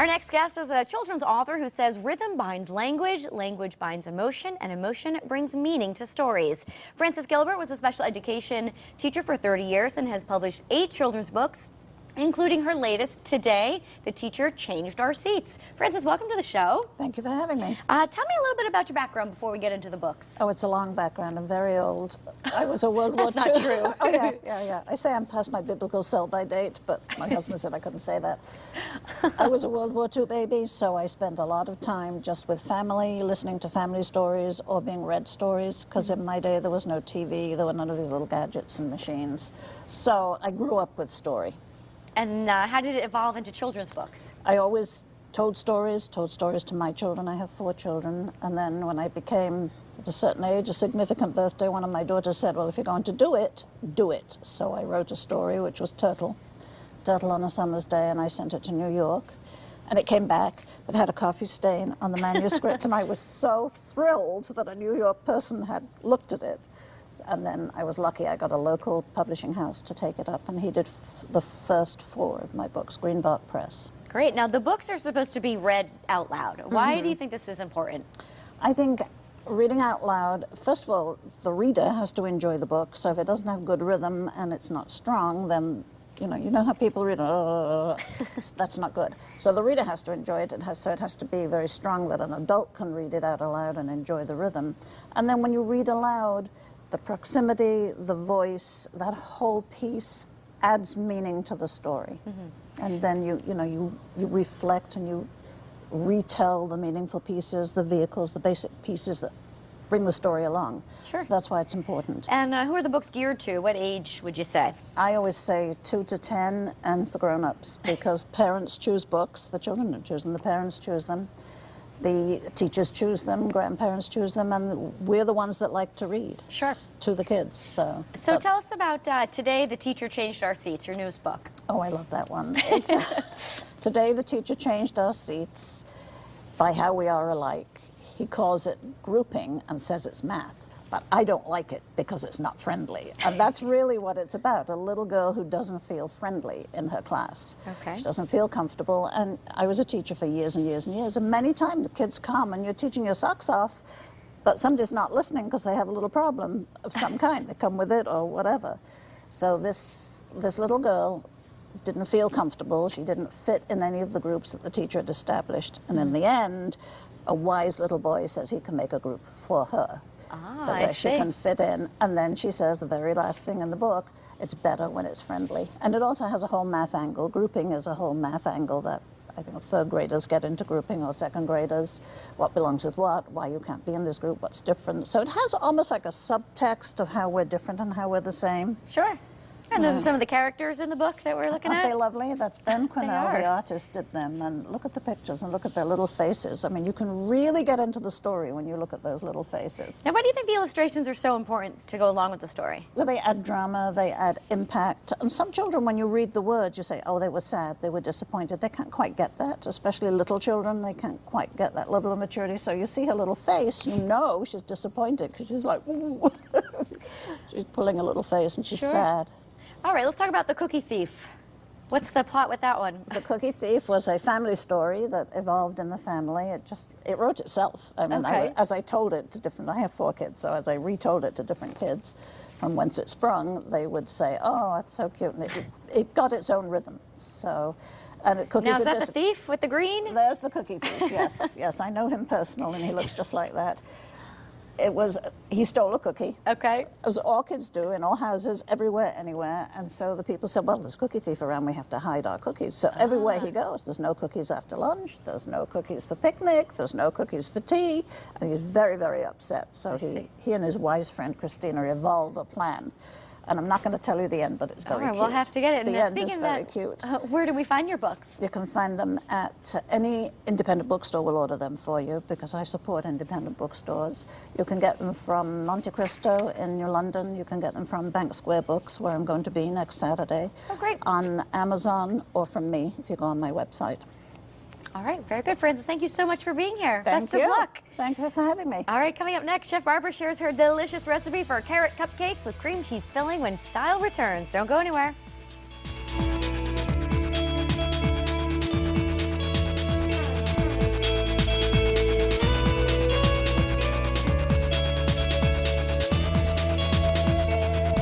Our next guest is a children's author who says rhythm binds language, language binds emotion, and emotion brings meaning to stories. Frances Gilbert was a special education teacher for 30 years and has published 8 children's books, including her latest, Today, the Teacher Changed Our Seats. Frances, welcome to the show. Thank you for having me. Tell me a little bit about your background before we get into the books. Oh, it's a long background. I'm very old. I was a World War II. That's not true. Oh, yeah. I say I'm past my biblical sell-by date, but my husband said I couldn't say that. I was a World War II baby, so I spent a lot of time just with family, listening to family stories or being read stories, because in my day there was no TV, there were none of these little gadgets and machines. So I grew up with story. And how did it evolve into children's books? I always told stories to my children. I have 4 children. And then when I became at a certain age, a significant birthday, one of my daughters said, well, if you're going to do it, do it. So I wrote a story, which was Turtle on a Summer's Day, and I sent it to New York. And it came back, but had a coffee stain on the manuscript, and I was so thrilled that a New York person had looked at it. And then I was lucky, I got a local publishing house to take it up, and he did the first 4 of my books, Greenbark Press. Great. Now, the books are supposed to be read out loud. Why do you think this is important? I think reading out loud, first of all, the reader has to enjoy the book, so if it doesn't have good rhythm and it's not strong, then you know how people read, that's not good. So the reader has to enjoy it, so it has to be very strong that an adult can read it out aloud and enjoy the rhythm. And then when you read aloud, the proximity, the voice, that whole piece adds meaning to the story. And then you reflect and you retell the meaningful pieces, the vehicles, the basic pieces that bring the story along. Sure. So that's why it's important. And who are the books geared to? What age would you say? I always say 2 to 10 and for grown-ups, because parents choose books, the children don't choose them, the parents choose them. The teachers choose them, grandparents choose them, and we're the ones that like to read to the kids. So tell us about Today, the Teacher Changed Our Seats, your newest book. Oh, I love that one. Today, the Teacher Changed Our Seats by How We Are Alike. He calls it grouping and says it's math. But I don't like it because it's not friendly. And that's really what it's about, a little girl who doesn't feel friendly in her class. Okay. She doesn't feel comfortable. And I was a teacher for years and years and years, and many times the kids come and you're teaching your socks off, but somebody's not listening because they have a little problem of some kind. They come with it or whatever. So this little girl didn't feel comfortable. She didn't fit in any of the groups that the teacher had established. And in the end, a wise little boy says he can make a group for her. Where she can fit in, and then she says the very last thing in the book, it's better when it's friendly. And it also has a whole math angle. Grouping is a whole math angle that I think 3rd graders get into grouping, or 2nd graders, what belongs with what, why you can't be in this group, what's different. So it has almost like a subtext of how we're different and how we're the same. Sure. And those are some of the characters in the book that we're looking at. Aren't they lovely? That's Ben Quinnell, the artist, did them. And look at the pictures and look at their little faces. I mean, you can really get into the story when you look at those little faces. Now, why do you think the illustrations are so important to go along with the story? Well, they add drama, they add impact. And some children, when you read the words, you say, oh, they were sad, they were disappointed. They can't quite get that, especially little children. They can't quite get that level of maturity. So you see her little face, you know she's disappointed because she's like, ooh. She's pulling a little face and she's sad. All right, let's talk about The Cookie Thief. What's the plot with that one? The Cookie Thief was a family story that evolved in the family. It wrote itself. I mean, as I told it to I have 4 kids, so as I retold it to different kids from whence it sprung, they would say, oh, that's so cute. And it got its own rhythm. So, and Cookies now, is that the thief with the green? There's the Cookie Thief, yes. Yes, I know him personally, and he looks just like that. He stole a cookie. Okay. As all kids do in all houses, everywhere, anywhere. And so the people said, well, there's a cookie thief around, we have to hide our cookies. So everywhere he goes, there's no cookies after lunch, there's no cookies for picnic, there's no cookies for tea. And he's very, very upset. So he and his wise friend, Christina, evolve a plan. And I'm not going to tell you the end, but it's very cute. All right, we'll have to get it. The end is speaking very cute. Where do we find your books? You can find them at any independent bookstore will order them for you, because I support independent bookstores. You can get them from Monte Cristo in New London. You can get them from Bank Square Books, where I'm going to be next Saturday. Oh, great. On Amazon, or from me, if you go on my website. All right, very good, Frances. Thank you so much for being here. Best of luck. Thank you for having me. All right, coming up next, Chef Barbara shares her delicious recipe for carrot cupcakes with cream cheese filling when style returns. Don't go anywhere.